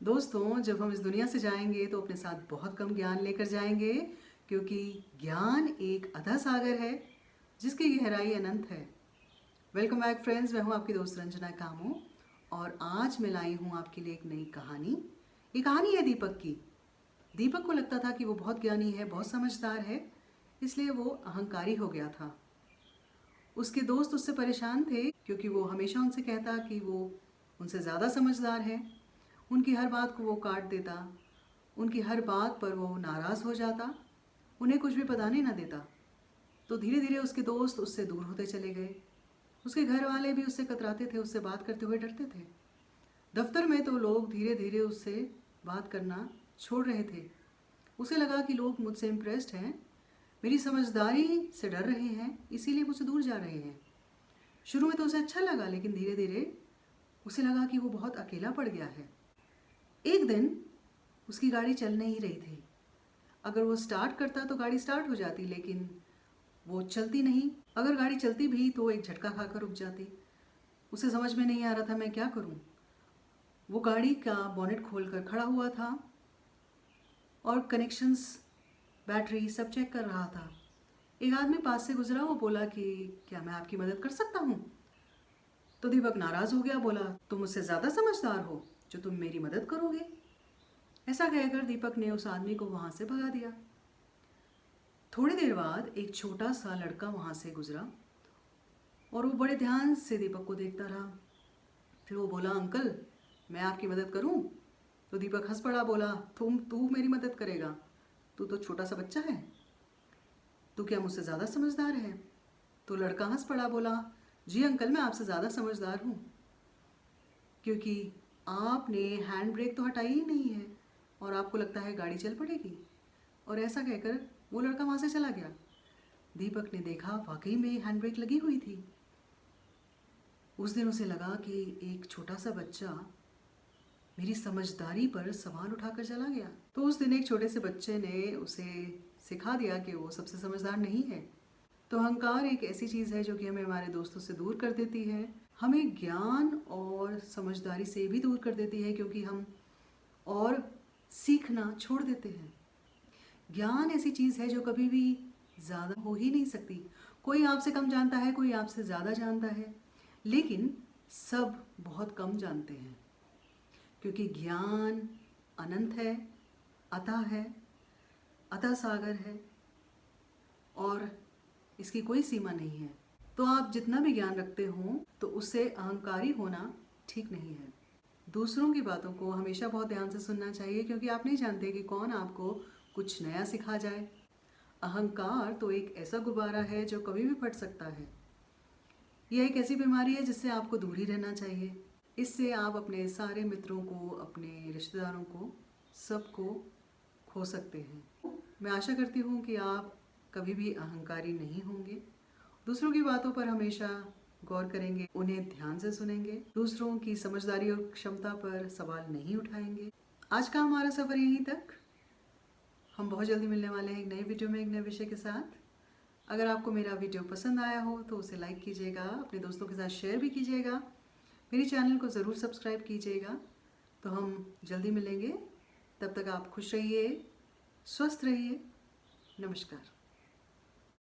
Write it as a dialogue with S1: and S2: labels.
S1: दोस्तों, जब हम इस दुनिया से जाएंगे तो अपने साथ बहुत कम ज्ञान लेकर जाएंगे, क्योंकि ज्ञान एक अथाह सागर है जिसकी गहराई अनंत है। वेलकम बैक फ्रेंड्स, मैं हूं आपकी दोस्त रंजना कामो और आज मैं लाई हूं आपके लिए एक नई कहानी। ये कहानी है दीपक की। दीपक को लगता था कि वो बहुत ज्ञानी है, बहुत समझदार है, इसलिए वो अहंकारी हो गया था। उसके दोस्त उससे परेशान थे क्योंकि वो हमेशा उनसे कहता कि वो उनसे ज़्यादा समझदार है। उनकी हर बात को वो काट देता, उनकी हर बात पर वो नाराज़ हो जाता, उन्हें कुछ भी बताने ना देता। तो धीरे धीरे उसके दोस्त उससे दूर होते चले गए। उसके घर वाले भी उससे कतराते थे, उससे बात करते हुए डरते थे। दफ्तर में तो लोग धीरे धीरे उससे बात करना छोड़ रहे थे। उसे लगा कि लोग मुझसे इम्प्रेस्ड हैं, मेरी समझदारी से डर रहे हैं, इसीलिए मुझसे दूर जा रहे हैं। शुरू में तो उसे अच्छा लगा, लेकिन धीरे धीरे उसे लगा कि वो बहुत अकेला पड़ गया है। एक दिन उसकी गाड़ी चल नहीं रही थी। अगर वो स्टार्ट करता तो गाड़ी स्टार्ट हो जाती, लेकिन वो चलती नहीं। अगर गाड़ी चलती भी तो एक झटका खाकर रुक जाती। उसे समझ में नहीं आ रहा था मैं क्या करूं। वो गाड़ी का बोनेट खोलकर खड़ा हुआ था और कनेक्शंस, बैटरी सब चेक कर रहा था। एक आदमी पास से गुजरा, वो बोला कि क्या मैं आपकी मदद कर सकता हूँ। तो दीपक नाराज़ हो गया, बोला तुम मुझसे ज़्यादा समझदार हो जो तुम मेरी मदद करोगे। ऐसा कहकर दीपक ने उस आदमी को वहाँ से भगा दिया। थोड़ी देर बाद एक छोटा सा लड़का वहाँ से गुजरा और वो बड़े ध्यान से दीपक को देखता रहा। फिर वो बोला, अंकल मैं आपकी मदद करूँ। तो दीपक हंस पड़ा, बोला तू मेरी मदद करेगा? तू तो छोटा सा बच्चा है, तू क्या मुझसे ज़्यादा समझदार है? तो लड़का हंस पड़ा, बोला जी अंकल, मैं आपसे ज़्यादा समझदार हूँ, क्योंकि आपने हैंड ब्रेक तो हटाई ही नहीं है और आपको लगता है गाड़ी चल पड़ेगी। और ऐसा कहकर वो लड़का वहाँ से चला गया। दीपक ने देखा वाकई में हैंड ब्रेक लगी हुई थी। उस दिन उसे लगा कि एक छोटा सा बच्चा मेरी समझदारी पर सवाल उठाकर चला गया। तो उस दिन एक छोटे से बच्चे ने उसे सिखा दिया कि वो सबसे समझदार नहीं है। तो अहंकार एक ऐसी चीज़ है जो कि हमें हमारे दोस्तों से दूर कर देती है, हमें ज्ञान और समझदारी से भी दूर कर देती है, क्योंकि हम और सीखना छोड़ देते हैं। ज्ञान ऐसी चीज़ है जो कभी भी ज़्यादा हो ही नहीं सकती। कोई आपसे कम जानता है, कोई आपसे ज़्यादा जानता है, लेकिन सब बहुत कम जानते हैं, क्योंकि ज्ञान अनंत है, अथाह है, अथाह सागर है और इसकी कोई सीमा नहीं है। तो आप जितना भी ज्ञान रखते हो तो उससे अहंकारी होना ठीक नहीं है। दूसरों की बातों को हमेशा बहुत ध्यान से सुनना चाहिए, क्योंकि आप नहीं जानते कि कौन आपको कुछ नया सिखा जाए। अहंकार तो एक ऐसा गुब्बारा है जो कभी भी फट सकता है। यह एक ऐसी बीमारी है जिससे आपको दूर ही रहना चाहिए। इससे आप अपने सारे मित्रों को, अपने रिश्तेदारों को, सबको खो सकते हैं। मैं आशा करती हूँ कि आप कभी भी अहंकारी नहीं होंगे। दूसरों की बातों पर हमेशा गौर करेंगे, उन्हें ध्यान से सुनेंगे, दूसरों की समझदारी और क्षमता पर सवाल नहीं उठाएंगे। आज का हमारा सफ़र यहीं तक। हम बहुत जल्दी मिलने वाले हैं एक नई वीडियो में, एक नए विषय के साथ। अगर आपको मेरा वीडियो पसंद आया हो तो उसे लाइक कीजिएगा, अपने दोस्तों के साथ शेयर भी कीजिएगा, मेरी चैनल को ज़रूर सब्सक्राइब कीजिएगा। तो हम जल्दी मिलेंगे, तब तक आप खुश रहिए, स्वस्थ रहिए। नमस्कार।